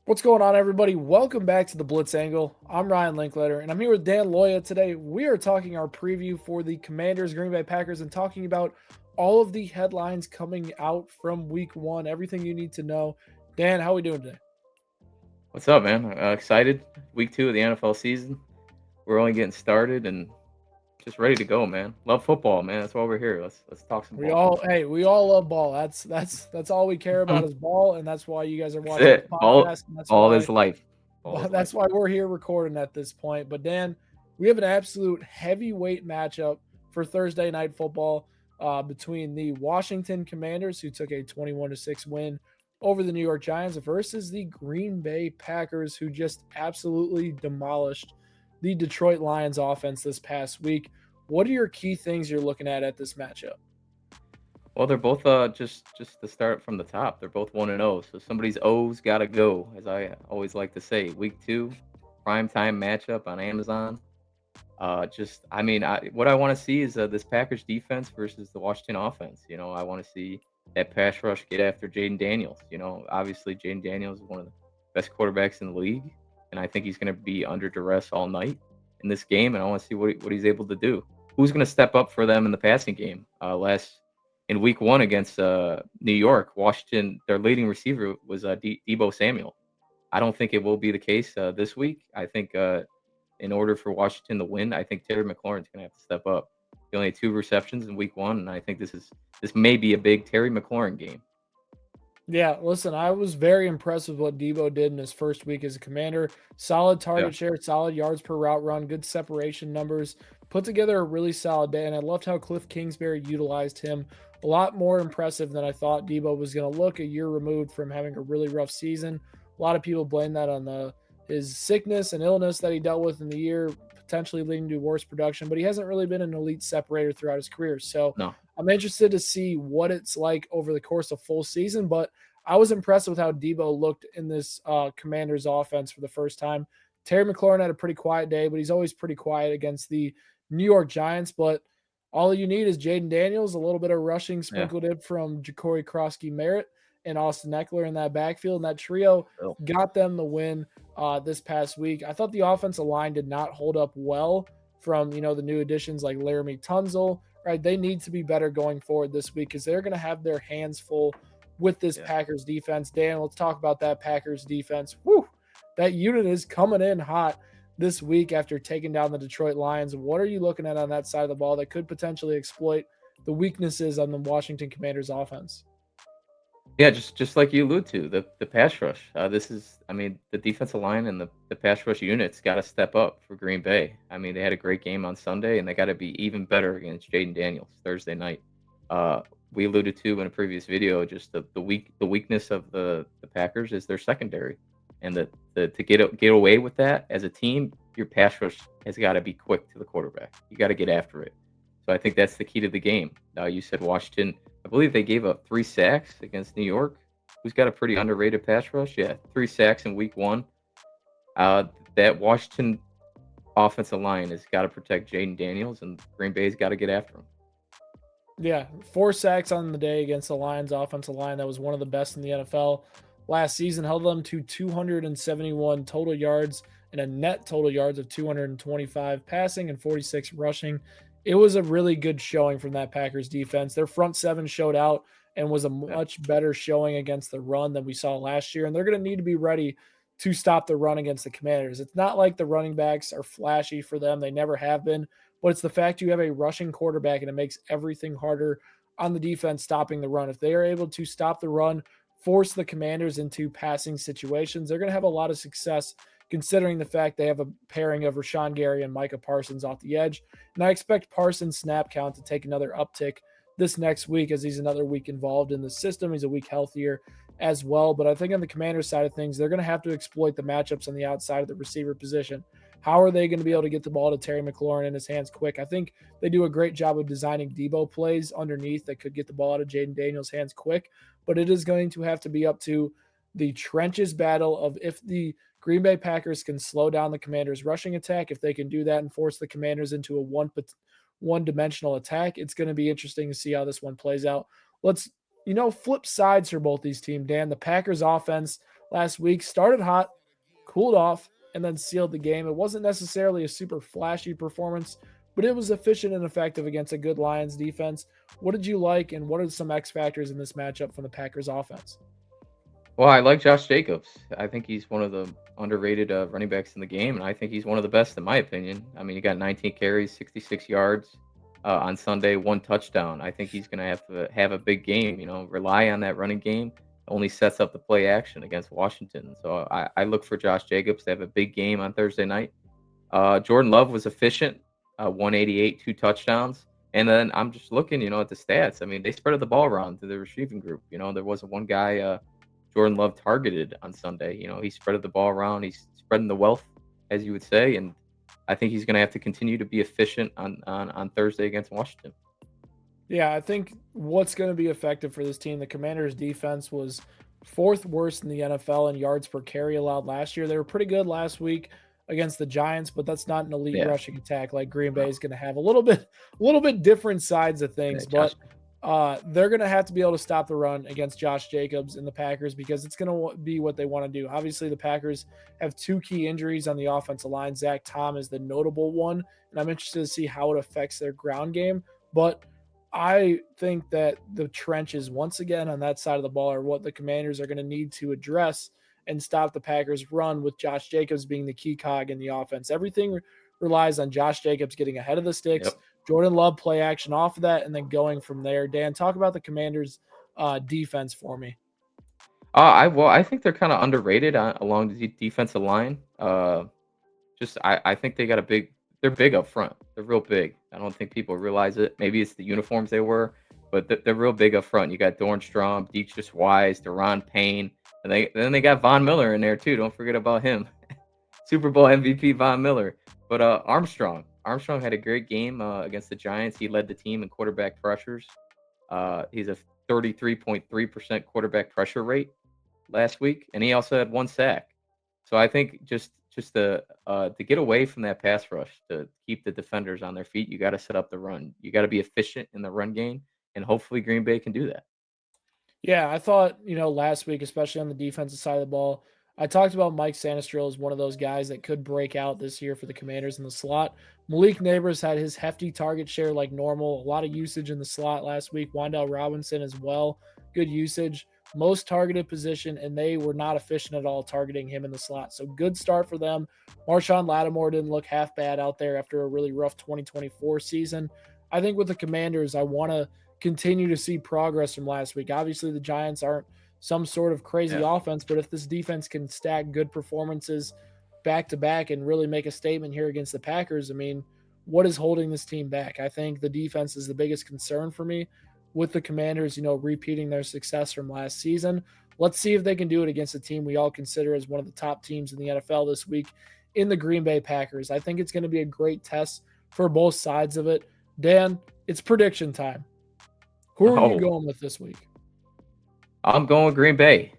What's going on, everybody? Welcome back to the Blitz Angle. I'm Ryan Linklater, and I'm here with Dan Loya today. We are talking our preview for the Commanders Green Bay Packers and talking about all of the headlines coming out from Week 1, everything you need to know. Dan, how are we doing today? What's up, man? Excited. Week 2 of the NFL season. We're only getting started and just ready to go, man. Love football, man. That's why we're here. Let's talk some We ball. all, hey, we all love ball. That's all we care about is ball, and that's why you guys are That's watching this it. podcast, and that's Ball why is life. Ball is life. That's why we're here recording at this point. But Dan, we have an absolute heavyweight matchup for Thursday night football between the Washington Commanders, who took a 21-6 win over the New York Giants, versus the Green Bay Packers, who just absolutely demolished the Detroit Lions offense this past week. What are your key things you're looking at this matchup? Well, they're both just to start from the top. They're both 1-0. So somebody's O's got to go, as I always like to say. Week 2, primetime matchup on Amazon. What I want to see is this Packers defense versus the Washington offense. I want to see that pass rush get after Jaden Daniels. Obviously Jaden Daniels is one of the best quarterbacks in the league, and I think he's going to be under duress all night in this game, and I want to see what he's able to do. Who's going to step up for them in the passing game? In Week 1 against New York, Washington, their leading receiver was Debo Samuel. I don't think it will be the case this week. I think in order for Washington to win, I think Terry McLaurin's going to have to step up. He only had 2 receptions in Week 1, and I think this may be a big Terry McLaurin game. Yeah, listen, I was very impressed with what Debo did in his first week as a Commander. Solid Yeah, target share, solid yards per route run, good separation numbers. Put together a really solid day, and I loved how Cliff Kingsbury utilized him. A lot more impressive than I thought Debo was going to look a year removed from having a really rough season. A lot of people blame that on his sickness and illness that he dealt with in the year, potentially leading to worse production, but he hasn't really been an elite separator throughout his career. So no, I'm interested to see what it's like over the course of full season, but I was impressed with how Debo looked in this Commanders offense for the first time. Terry McLaurin had a pretty quiet day, but he's always pretty quiet against the New York Giants. But all you need is Jaden Daniels, a little bit of rushing yeah, sprinkled in from Ja'Cory Krosky Merritt and Austin Eckler in that backfield. And that trio still, got them the win this past week. I thought the offensive line did not hold up well from the new additions like Laramie Tunzel. Right, they need to be better going forward this week because they're going to have their hands full with this yeah. Packers defense. Dan, let's talk about that Packers defense. Whew, that unit is coming in hot this week after taking down the Detroit Lions. What are you looking at on that side of the ball that could potentially exploit the weaknesses on the Washington Commanders offense? Yeah, just like you allude to, the pass rush. The defensive line and the pass rush units got to step up for Green Bay. I mean, they had a great game on Sunday, and they got to be even better against Jaden Daniels Thursday night. Uh, we alluded to in a previous video just the weakness of the Packers is their secondary, and to get away with that as a team, your pass rush has got to be quick to the quarterback. You got to get after it. So I think that's the key to the game. You said Washington. I believe they gave up 3 sacks against New York, who's got a pretty underrated pass rush. Yeah, 3 sacks in Week 1. Uh, that Washington offensive line has got to protect Jaden Daniels, and Green Bay's got to get after him. Yeah, 4 sacks on the day against the Lions offensive line. That was one of the best in the NFL last season. Held them to 271 total yards and a net total yards of 225 passing and 46 rushing. It was a really good showing from that Packers defense. Their front seven showed out and was a Yeah, much better showing against the run than we saw last year. And they're going to need to be ready to stop the run against the Commanders. It's not like the running backs are flashy for them. They never have been, but it's the fact you have a rushing quarterback and it makes everything harder on the defense stopping the run. If they are able to stop the run, force the Commanders into passing situations, they're going to have a lot of success considering the fact they have a pairing of Rashawn Gary and Micah Parsons off the edge. And I expect Parsons' snap count to take another uptick this next week as he's another week involved in the system. He's a week healthier as well. But I think on the Commanders side of things, they're going to have to exploit the matchups on the outside of the receiver position. How are they going to be yeah, able to get the ball to Terry McLaurin in his hands quick? I think they do a great job of designing Debo plays underneath that could get the ball out of Jaden Daniels' hands quick, but it is going to have to be up to the trenches battle of if the Green Bay Packers can slow down the Commanders' rushing attack, if they can do that and force the Commanders into a one-dimensional attack, it's going to be interesting to see how this one plays out. Let's flip sides for both these teams. Dan, the Packers offense last week. Started hot, cooled off, and then sealed the game. It wasn't necessarily a super flashy performance, but it was efficient and effective against a good Lions defense. What did you like, and what are some X factors in this matchup from the Packers offense? Well, I like Josh Jacobs. I think he's one of the underrated running backs in the game, and I think he's one of the best in my opinion. I mean, he got 19 carries, 66 yards on Sunday, 1 touchdown. I think he's going to have a big game. Rely on that running game. Only sets up the play action against Washington. So I look for Josh Jacobs to have a big game on Thursday night. Jordan Love was efficient, 188, 2 touchdowns. And then I'm just looking, at the stats. I mean, they spread the ball around to the receiving group. There wasn't one guy Jordan Love targeted on Sunday. He spread the ball around. He's spreading the wealth, as you would say. And I think he's going to have to continue to be efficient on Thursday against Washington. Yeah, I think what's going to be effective for this team, the Commanders' defense was fourth worst in the NFL in yards per carry allowed last year. They were pretty good last week against the Giants, but that's not an elite Yeah. rushing attack like Green Bay No. is going to have. A little bit different sides of Yeah, things, Josh. but they're going to have to be able to stop the run against Josh Jacobs and the Packers because it's going to be what they want to do. Obviously, the Packers have two key injuries on the offensive line. Zach Tom is the notable one, and I'm interested to see how it affects their ground game. But I think that the trenches, once again, on that side of the ball are what the Commanders are going to need to address and stop the Packers' run, with Josh Jacobs being the key cog in the offense. Everything relies on Josh Jacobs getting ahead of the sticks, Yep. Jordan Love play action off of that, and then going from there. Dan, talk about the Commanders' defense for me. I think they're kind of underrated along the defensive line. I think they got a big. They're big up front. They're real big. I don't think people realize it. Maybe it's the uniforms they wear, but they're real big up front. You got Dornstrom, Dietrich Wise, Deron Payne, and they got Von Miller in there too. Don't forget about him. Super Bowl MVP Von Miller. But Armstrong had a great game against the Giants. He led the team in quarterback pressures. He's a 33.3% quarterback pressure rate last week, and he also had 1 sack. So I think just to get away from that pass rush, to keep the defenders on their feet, you got to set up the run. You got to be efficient in the run game, and hopefully Green Bay can do that. Yeah, I thought, last week, especially on the defensive side of the ball, I talked about Mike Sanistril as one of those guys that could break out this year for the Commanders in the slot. Malik Neighbors had his hefty target share like normal, a lot of usage in the slot last week. Wandale Robinson as well, good usage, most targeted position, and they were not efficient at all targeting him in the slot. So good start for them. Marshawn Lattimore didn't look half bad out there after a really rough 2024 season. I think with the Commanders, I want to continue to see progress from last week. Obviously, the Giants aren't some sort of crazy Yeah. offense, but if this defense can stack good performances back to back and really make a statement here against the Packers, I mean, what is holding this team back? I think the defense is the biggest concern for me with the Commanders, repeating their success from last season. Let's see if they can do it against a team we all consider as one of the top teams in the NFL this week in the Green Bay Packers. I think it's going to be a great test for both sides of it. Dan, it's prediction time. Who are you Oh, going with this week? I'm going with Green Bay.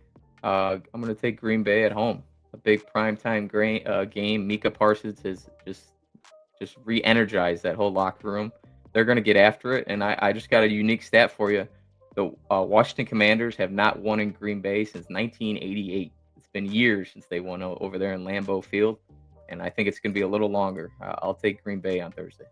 I'm going to take Green Bay at home. A big primetime game. Micah Parsons has just re-energized that whole locker room. They're going to get after it. And I just got a unique stat for you. The Washington Commanders have not won in Green Bay since 1988. It's been years since they won over there in Lambeau Field. And I think it's going to be a little longer. I'll take Green Bay on Thursday.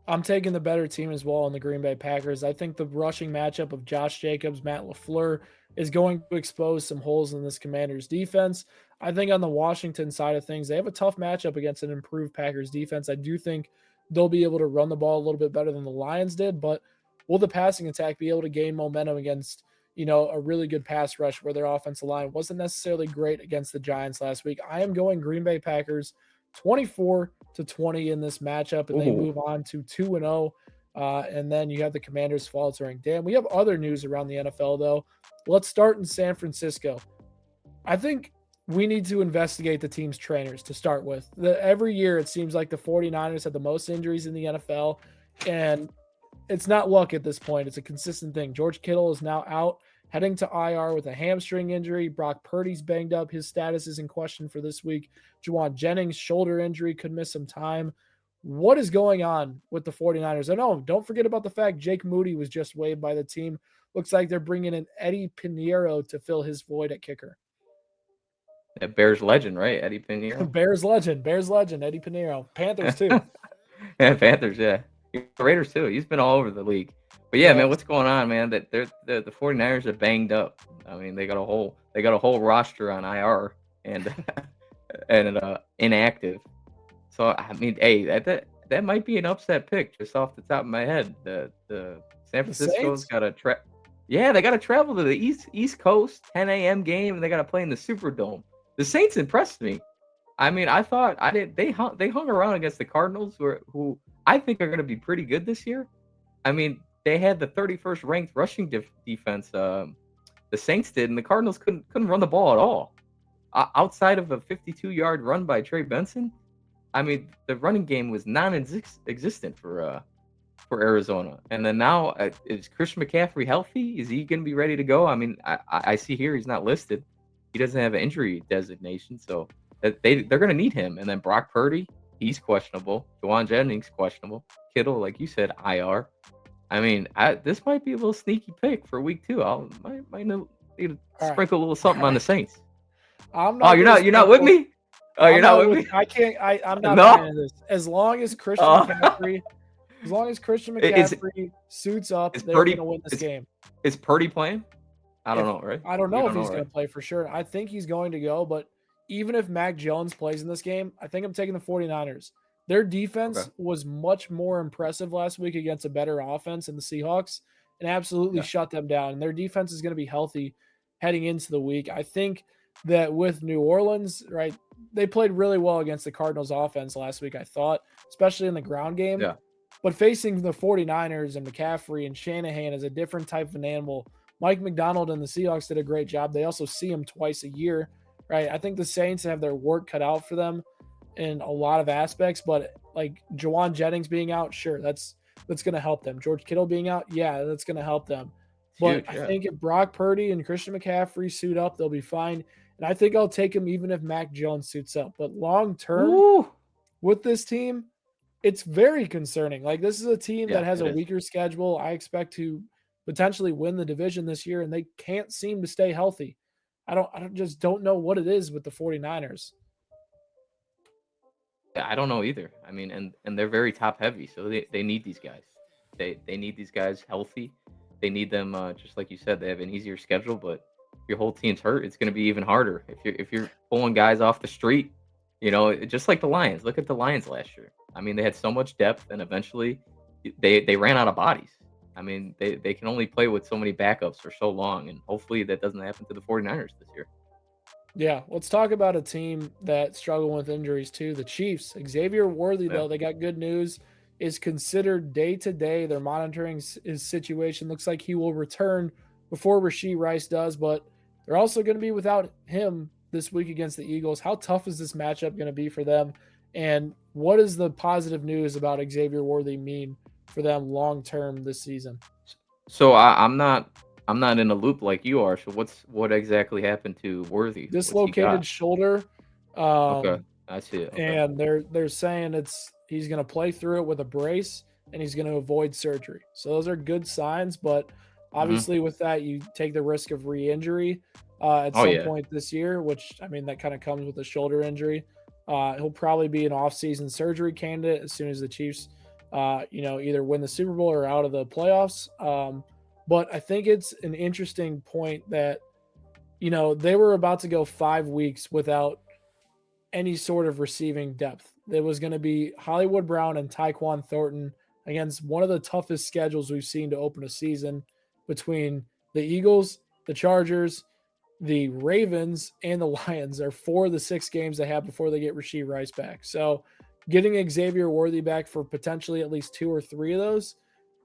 I'm taking the better team as well in the Green Bay Packers. I think the rushing matchup of Josh Jacobs, Matt LaFleur is going to expose some holes in this Commanders defense. I think on the Washington side of things, they have a tough matchup against an improved Packers defense. I do think they'll be able to run the ball a little bit better than the Lions did, but will the passing attack be able to gain momentum against, a really good pass rush where their offensive line wasn't necessarily great against the Giants last week? I am going Green Bay Packers 24-20 in this matchup, and they Ooh. move on to 2-0. And then you have the Commanders faltering. Dan, we have other news around the NFL, though. Let's start in San Francisco. I think we need to investigate the team's trainers to start with. Every year, it seems like the 49ers have the most injuries in the NFL, and it's not luck at this point. It's a consistent thing. George Kittle is now out, heading to IR with a hamstring injury. Brock Purdy's banged up. His status is in question for this week. Juwan Jennings, shoulder injury, could miss some time. What is going on with the 49ers? I know, don't forget about the fact Jake Moody was just waived by the team. Looks like they're bringing in Eddie Pinheiro to fill his void at kicker. That Bears legend, right? Eddie Pinheiro. Bears legend, Eddie Pinheiro. Panthers too. Yeah, Panthers, yeah. Raiders too. He's been all over the league. But yeah, man, Yes. what's going on, man? That the 49ers are banged up. I mean, they got a whole roster on IR and and inactive. So I mean, hey, that might be an upset pick just off the top of my head. The San The Francisco's Saints? got a yeah, they got to travel to the East Coast, 10 a.m. game, and they got to play in the Superdome. The Saints impressed me. I mean, I thought I did. They hung around against the Cardinals, who I think are going to be pretty good this year. I mean, they had the 31st ranked rushing defense. The Saints did, and the Cardinals couldn't run the ball at all. Outside of a 52-yard run by Trey Benson, I mean, the running game was non-existent for Arizona. And then now, is Christian McCaffrey healthy? Is he going to be ready to go? I mean, I see here he's not listed. He doesn't have an injury designation, so they're going to need him. And then Brock Purdy, he's questionable. Juwan Jennings questionable. Kittle, like you said, IR. I mean, this might be a little sneaky pick for week 2. Might need to All right. sprinkle a little something on the Saints. I'm Oh, not you're not with me? Oh, you're not with me? I can't. I'm not No. buying this. As long as Christian Oh. McCaffrey suits up, they're going to win this game. Is Purdy playing? I don't know, right? I don't know if he's going to play for sure. I think he's going to go, but even if Mac Jones plays in this game, I think I'm taking the 49ers. Their defense was much more impressive last week against a better offense in the Seahawks and absolutely shut them down. And their defense is going to be healthy heading into the week. I think that with New Orleans, right, they played really well against the Cardinals offense last week, I thought, especially in the ground game. Yeah. But facing the 49ers and McCaffrey and Shanahan is a different type of an animal. Mike McDonald and the Seahawks did a great job. They also see him twice a year, right? I think the Saints have their work cut out for them in a lot of aspects, but like Juwan Jennings being out, sure, that's going to help them. George Kittle being out, yeah, that's going to help them. But I think if Brock Purdy and Christian McCaffrey suit up, they'll be fine. And I think I'll take him even if Mac Jones suits up. But long term with this team, it's very concerning. Like, this is a team that has a weaker schedule. I expect to potentially win the division this year, and they can't seem to stay healthy. I just don't know what it is with the 49ers. I don't know either. I mean, and they're very top heavy, so they need these guys. They need these guys healthy. They need them just like you said. They have an easier schedule, but if your whole team's hurt, it's going to be even harder. If you're pulling guys off the street, just like the Lions. Look at the Lions last year. I mean, they had so much depth, and eventually they ran out of bodies. I mean, they can only play with so many backups for so long, and hopefully that doesn't happen to the 49ers this year. Yeah, let's talk about a team that struggled with injuries too. The Chiefs. Xavier Worthy, though, they got good news, is considered day to day. They're monitoring his situation. Looks like he will return before Rashee Rice does, but they're also going to be without him this week against the Eagles. How tough is this matchup going to be for them? And what does the positive news about Xavier Worthy mean for them long term this season? So I'm not in a loop like you are. So what exactly happened to Worthy? Dislocated shoulder. Okay, I see it. Okay. And they're saying he's going to play through it with a brace and he's going to avoid surgery. So those are good signs, but obviously with that you take the risk of re-injury at some point this year, which I mean that kind of comes with a shoulder injury. He'll probably be an off-season surgery candidate as soon as the Chiefs, either win the Super Bowl or out of the playoffs. But I think it's an interesting point that, they were about to go 5 weeks without any sort of receiving depth. There was going to be Hollywood Brown and Tyquan Thornton against one of the toughest schedules we've seen to open a season between the Eagles, the Chargers, the Ravens, and the Lions are 4 of the 6 games they have before they get Rashee Rice back. So getting Xavier Worthy back for potentially at least 2 or 3 of those,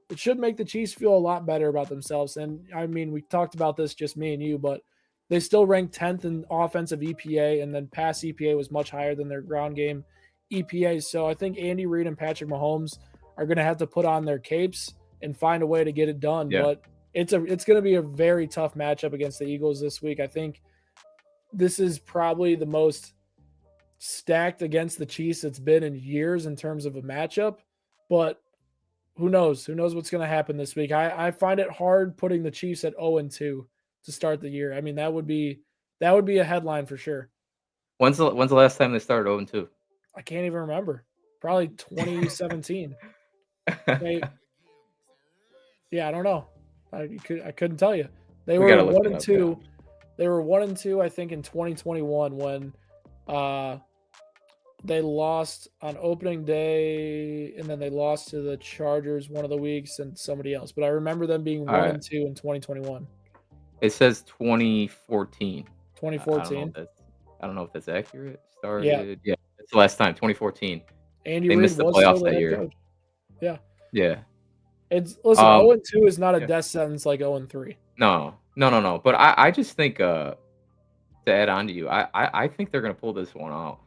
it should make the Chiefs feel a lot better about themselves. And I mean, we talked about this, just me and you, but they still ranked 10th in offensive EPA, and then pass EPA was much higher than their ground game EPA. So I think Andy Reid and Patrick Mahomes are going to have to put on their capes and find a way to get it done. Yeah. But it's going to be a very tough matchup against the Eagles this week. I think this is probably the most stacked against the Chiefs it's been in years in terms of a matchup. But who knows? Who knows what's going to happen this week? I find it hard putting the Chiefs at 0-2 to start the year. I mean, that would be a headline for sure. When's the last time they started 0-2? I can't even remember. Probably 2017. Yeah, I don't know. I couldn't tell you. They We were gotta look one it and up. Yeah. two. They were 1-2, I think, in 2021 when uh, they lost on opening day, and then they lost to the Chargers one of the weeks and somebody else. But I remember them being All one right. and two in 2021, It says 2014. I don't know if 2014. that's accurate. Yeah, Started. Yeah, it's the last time. 2014. Andy They Reid missed the was still playoffs the that head year. coach. Yeah, Yeah. it's listen. Um. 0-2 is not a Yeah. death sentence like 0-3. No. No. No. No. But I just think to add on to you, I think they're gonna pull this one off.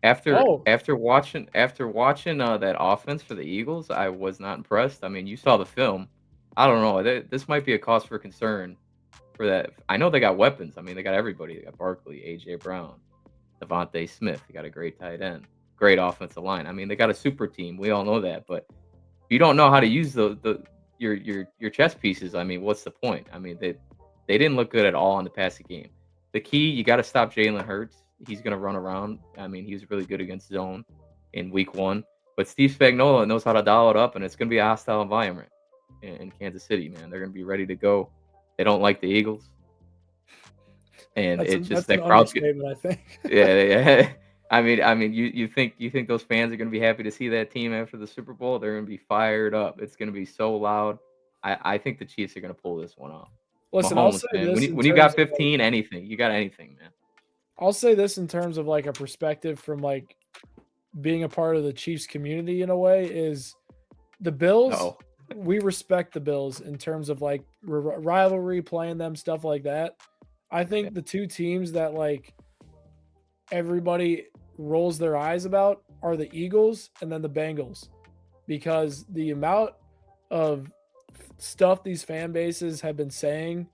After Oh, watching that offense for the Eagles, I was not impressed. I mean, you saw the film. I don't know. This might be a cause for concern for that. I know they got weapons. I mean, they got everybody. They got Barkley, AJ Brown, Devontae Smith. They got a great tight end, great offensive line. I mean, they got a super team. We all know that. But if you don't know how to use your chess pieces, I mean, what's the point? I mean, they didn't look good at all in the passing game. The key, you got to stop Jalen Hurts. He's going to run around. I mean, he was really good against zone in week 1. But Steve Spagnuolo knows how to dial it up, and it's going to be a hostile environment in Kansas City, man. They're going to be ready to go. They don't like the Eagles, and it's just that's an that crowd's good. understatement, I think. Yeah, yeah. I mean, you think those fans are going to be happy to see that team after the Super Bowl? They're going to be fired up. It's going to be so loud. I think the Chiefs are going to pull this one off. Listen, I'll Mahomes, say man. When this you in when you terms got of like 15, anything, you got anything, man. I'll say this in terms of like a perspective from like being a part of the Chiefs community in a way is the Bills. No. We respect the Bills in terms of like rivalry, playing them, stuff like that. I Yeah, think the two teams that like everybody rolls their eyes about are the Eagles and then the Bengals because the amount of stuff these fan bases have been saying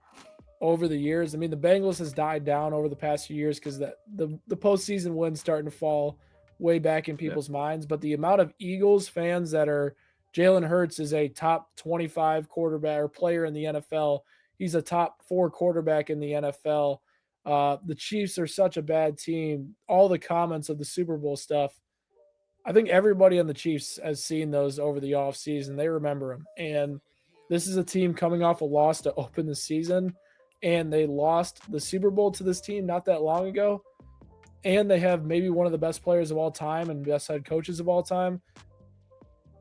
over the years. I mean, the Bengals has died down over the past few years because the postseason wins starting to fall way back in yeah, people's minds. But the amount of Eagles fans that are Jalen Hurts is a top 25 quarterback or player in the NFL. He's a top 4 quarterback in the NFL. The Chiefs are such a bad team. All the comments of the Super Bowl stuff. I think everybody on the Chiefs has seen those over the offseason. They remember them. And this is a team coming off a loss to open the season. And they lost the Super Bowl to this team not that long ago. And they have maybe one of the best players of all time and best head coaches of all time.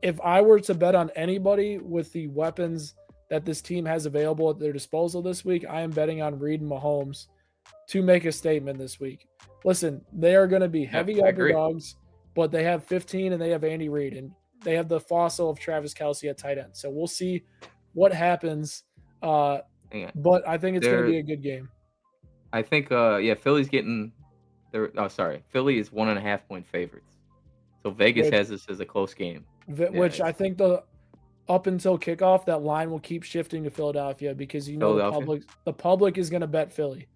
If I were to bet on anybody with the weapons that this team has available at their disposal this week, I am betting on Reid and Mahomes to make a statement this week. Listen, they are going to be yeah. heavy I agree. underdogs, but they have 15 and they have Andy Reid and they have the fossil of Travis Kelce at tight end. So we'll see what happens. Yeah, But I think it's going to they're. be a good game, I think. Yeah, Philly's getting. They're. Oh, sorry. Philly is 1.5 point favorites. So Vegas which has this as a close game. Yeah, which I it's think the up until kickoff that line will keep shifting to Philadelphia because Philadelphia. the public is going to bet Philly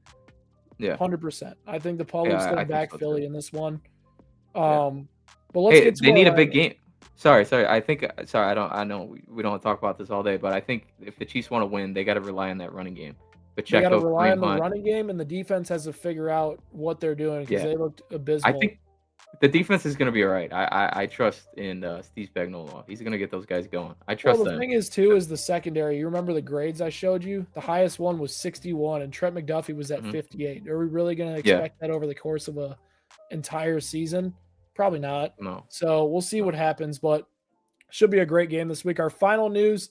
Yeah, 100%. I think the public's yeah. going I to think back so too. Philly in this one. Yeah. Um, but let's Hey, get to they our need a big lineup. game. Sorry. I think. Sorry, I don't. I know we don't talk about this all day, but I think if the Chiefs want to win, they got to rely on that running game. They got to Pacheco, rely Kareem on the Hunt. running game, and the defense has to figure out what they're doing because Yeah, they looked I abysmal. think the defense is going to be all right. I trust in Steve Spagnuolo. He's going to get those guys going. I Well, trust the them. thing is, too, is the secondary. You remember the grades I showed you? The highest one was 61, and Trent McDuffie was at Hmm. 58. Are we really going to Yeah. expect that over the course of a entire season? Probably not. No. So we'll see No. what happens, but should be a great game this week. Our final news: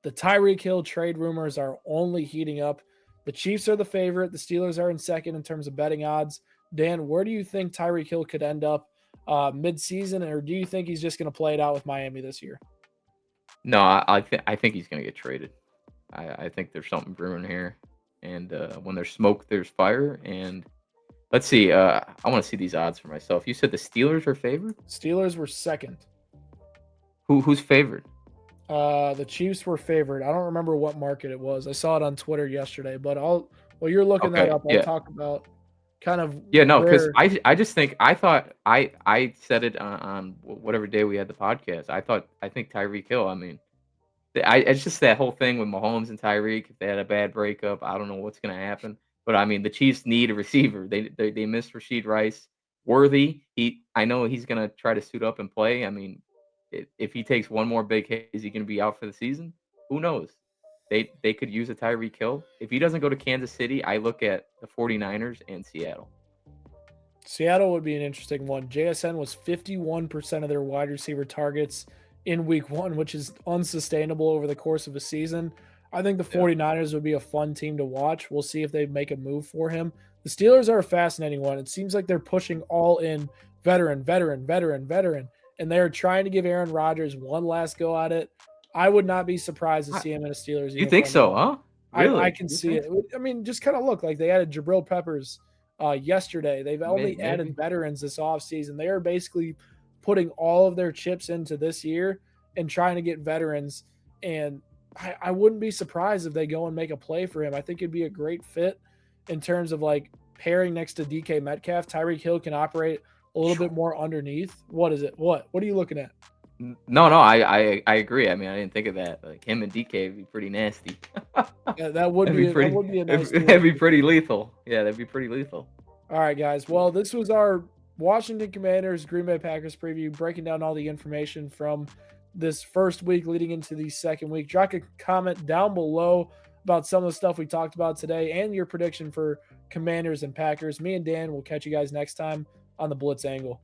the Tyreek Hill trade rumors are only heating up. The Chiefs are the favorite. The Steelers are in second in terms of betting odds. Dan, where do you think Tyreek Hill could end up mid-season, or do you think he's just going to play it out with Miami this year? No. I think he's going to get traded. I think there's something brewing here, and when there's smoke, there's fire. And let's see. I want to see these odds for myself. You said the Steelers are favored. Steelers were second. Who's favored? The Chiefs were favored. I don't remember what market it was. I saw it on Twitter yesterday, but while you're looking that Okay. up, I'll Yeah. talk about kind of Yeah. No. Because where I just think I thought I said it on whatever day we had the podcast. I think Tyreek Hill. I mean, it's just that whole thing with Mahomes and Tyreek. If they had a bad breakup, I don't know what's going to happen. But I mean, the Chiefs need a receiver. They missed Rashid Rice. Worthy, I know he's gonna try to suit up and play. I mean, if he takes one more big hit, is he gonna be out for the season? Who knows? They could use a Tyreek Hill. If he doesn't go to Kansas City, I look at the 49ers and Seattle. Seattle would be an interesting one. JSN was 51% of their wide receiver targets in week one, which is unsustainable over the course of a season. I think the Yeah. 49ers would be a fun team to watch. We'll see if they make a move for him. The Steelers are a fascinating one. It seems like they're pushing all in veteran, and they're trying to give Aaron Rodgers one last go at it. I would not be surprised to I- see him in a Steelers You think uniform so, again. huh? I Really? can You see think it. I mean, just kind of look like they added Jabril Peppers yesterday. They've only added Maybe. veterans this offseason. They are basically putting all of their chips into this year and trying to get veterans. And I wouldn't be surprised if they go and make a play for him. I think it'd be a great fit in terms of like pairing next to DK Metcalf. Tyreek Hill can operate a little bit more underneath. What is it? What are you looking at? No, I agree. I mean, I didn't think of that. Like him and DK would be pretty nasty. Yeah, that would be a nice duo. That'd be pretty lethal. Yeah, that'd be pretty lethal. All right, guys. Well, this was our Washington Commanders Green Bay Packers preview, breaking down all the information from this first week leading into the second week. Drop a comment down below about some of the stuff we talked about today and your prediction for Commanders and Packers. Me and Dan will catch you guys next time on the Blitz Angle.